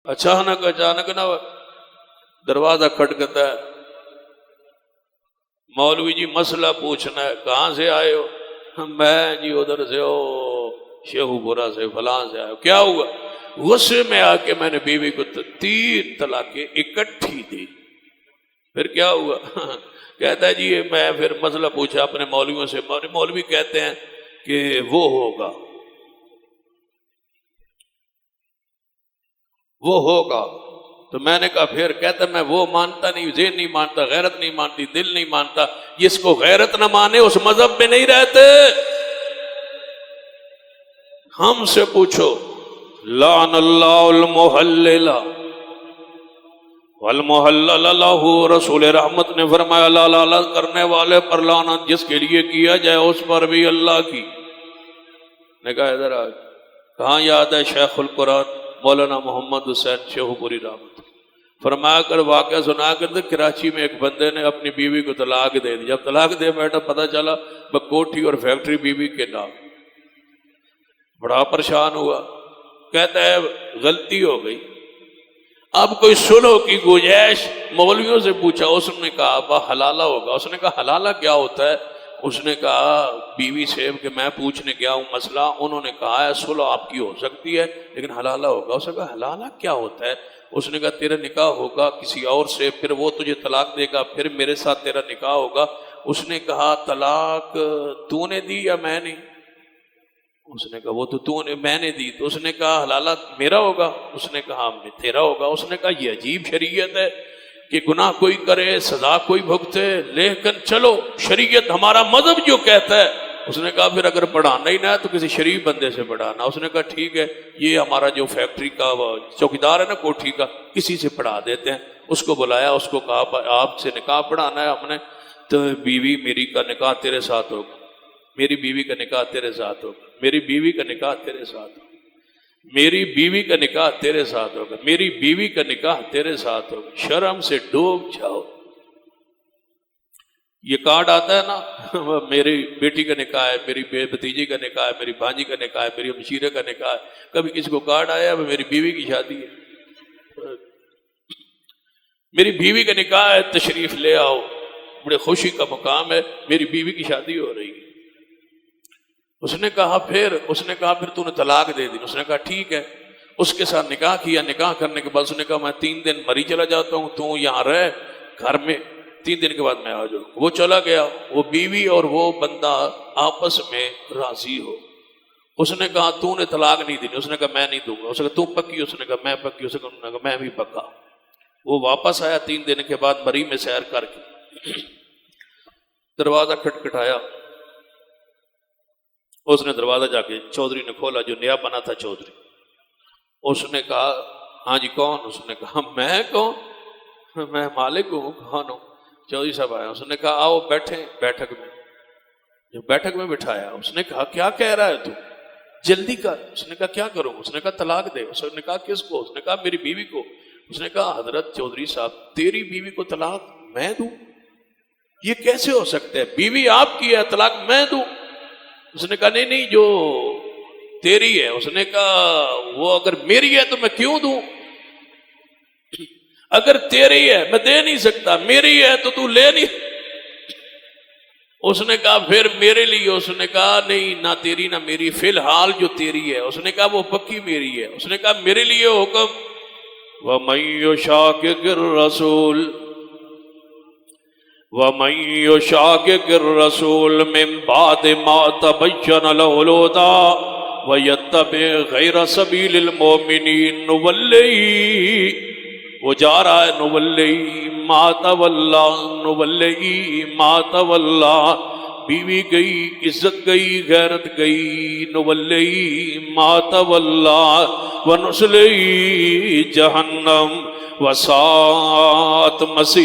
اچانک نا دروازہ کھٹکتا ہے، مولوی جی مسئلہ پوچھنا ہے، کہاں سے آئے ہو؟ میں جی ادھر سے شیخو پورا سے فلاں سے آئے ہو۔ کیا ہوا؟ غصے میں آ کے میں نے بیوی کو 3 طلاقیں اکٹھی دی۔ پھر کیا ہوا؟ کہتا ہے جی میں پھر مسئلہ پوچھا اپنے مولویوں سے، مولوی کہتے ہیں کہ وہ ہوگا تو میں نے کہا پھر کہتا میں وہ مانتا نہیں، ذہن نہیں مانتا، غیرت نہیں مانتی، دل نہیں مانتا۔ جس کو غیرت نہ مانے اس مذہب میں نہیں رہتے۔ ہم سے پوچھو، لعن اللہ المحلل والمحلل لہ، رسول رحمت نے فرمایا لا کرنے والے پر لعنت، جس کے لیے کیا جائے اس پر بھی اللہ کی۔ نے کہا ادھر آج کہاں یاد ہے شیخ القرآن مولانا محمد حسین شیخو پوری رحمت فرمایا کر واقعہ سنا کر کراچی میں ایک بندے نے اپنی بیوی کو طلاق دے دی۔ جب طلاق دے بیٹھا پتہ چلا کوٹھی اور فیکٹری بیوی کے نام، بڑا پریشان ہوا۔ کہتا ہے غلطی ہو گئی، اب کوئی سلو کی گنجائش؟ مولویوں سے پوچھا، اس نے کہا ابا حلالہ ہوگا۔ اس نے کہا حلالہ کیا ہوتا ہے؟ اس نے کہا بیوی سے کہ میں پوچھنے گیا ہوں مسئلہ، انہوں نے کہا ہے سلو آپ کی ہو سکتی ہے لیکن حلالہ ہوگا۔ اس نے کہا حلالہ کیا ہوتا ہے؟ اس نے کہا تیرا نکاح ہوگا کسی اور سے، پھر وہ تجھے طلاق دے گا، پھر میرے ساتھ تیرا نکاح ہوگا۔ اس نے کہا طلاق تو نے دی یا میں نے؟ اس نے کہا وہ تو نے میں نے دی۔ تو اس نے کہا حلالہ میرا ہوگا؟ اس نے کہا تیرا ہوگا۔ اس نے کہا یہ عجیب شریعت ہے کہ گناہ کوئی کرے سزا کوئی بھگتے، لیکن چلو شریعت ہمارا مذہب جو کہتا ہے۔ اس نے کہا پھر اگر پڑھانا ہی نہ ہے تو کسی شریف بندے سے پڑھانا۔ اس نے کہا ٹھیک ہے، یہ ہمارا جو فیکٹری کا چوکیدار ہے نا کوٹھی کا، کسی سے پڑھا دیتے ہیں۔ اس کو بلایا، اس کو کہا آپ سے نکاح پڑھانا ہے ہم نے، تو بیوی میری کا نکاح تیرے ساتھ ہوگا، میری بیوی کا نکاح تیرے ساتھ ہوگا، میری بیوی کا نکاح تیرے ساتھ ہوگا، میری بیوی کا نکاح تیرے ساتھ ہوگا، میری بیوی کا نکاح تیرے ساتھ ہوگا۔ شرم سے ڈوب جاؤ۔ یہ کارڈ آتا ہے نا، میری بیٹی کا نکاح ہے، میری بھتیجی کا نکاح ہے، میری بھانجی کا نکاح ہے، میری ہمشیرے کا نکاح ہے۔ کبھی کسی کو کارڈ آیا ہے میری بیوی کی شادی ہے، میری بیوی کا نکاح ہے، تشریف لے آؤ، بڑے خوشی کا مقام ہے، میری بیوی کی شادی ہو رہی ہے۔ اس نے کہا پھر تو نے طلاق دے دی۔ اس نے کہا ٹھیک ہے، اس کے ساتھ نکاح کیا۔ نکاح کرنے کے بعد اس نے کہا میں 3 دن مری چلا جاتا ہوں، تو یہاں رہ گھر میں، 3 دن کے بعد میں آ جاؤں۔ وہ چلا گیا، وہ بیوی اور وہ بندہ آپس میں راضی ہو۔ اس نے کہا تو نے طلاق نہیں دی؟ اس نے کہا میں نہیں دوں گا۔ اس نے کہا تو پکی؟ اس نے کہا میں پکی۔ اس نے کہا میں بھی پکا۔ وہ واپس آیا 3 دن کے بعد مری میں سیر کر کے، دروازہ کھٹکھٹایا۔ اس نے دروازہ جا کے چودھری نے کھولا، جو نیا بنا تھا چودھری۔ اس نے کہا ہاں جی کون؟ اس نے کہا میں کون؟ میں مالک ہوں۔ کون ہوں؟ چودھری صاحب آیا۔ اس نے کہا آؤ بیٹھیں بیٹھک میں۔ جو بیٹھک میں بٹھایا، اس نے کہا کیا کہہ رہا ہے تو؟ جلدی کر۔ اس نے کہا کیا کروں؟ اس نے کہا طلاق دے۔ اس نے کہا کس کو؟ اس نے کہا میری بیوی کو۔ اس نے کہا حضرت چودھری صاحب تیری بیوی کو طلاق میں دوں؟ یہ کیسے ہو سکتا ہے؟ بیوی آپ کی ہے، طلاق میں دوں؟ اس نے کہا نہیں جو تیری ہے۔ اس نے کہا وہ اگر میری ہے تو میں کیوں دوں؟ اگر تیری ہے میں دے نہیں سکتا، میری ہے تو تو لے نہیں۔ اس نے کہا پھر میرے لیے؟ اس نے کہا نہیں، نہ تیری نہ میری، فی الحال جو تیری ہے۔ اس نے کہا وہ پکی میری ہے۔ اس نے کہا میرے لیے حکم وَمَن يُشَاقِقِ الرَّسُولَ وَمَن يُشَاقِقِ الرَّسُولَ مِن بَعْدِ مَا تَبَيَّنَ لَهُ الْهُدَىٰ وَيَتَّبِعْ غَيْرَ سَبِيلِ الْمُؤْمِنِينَ نُوَلِّهِ، وہ جا رہا ہے نُوَلِّهِ مَا تَوَلَّىٰ، نُوَلِّهِ مَا تَوَلَّىٰ، بیوی گئی، عزت گئی، غیرت گئی، نُوَلِّهِ مَا تَوَلَّىٰ وَنُصْلِهِ جَهَنَّمَ وَسَاءَتْ مَصِيرًا۔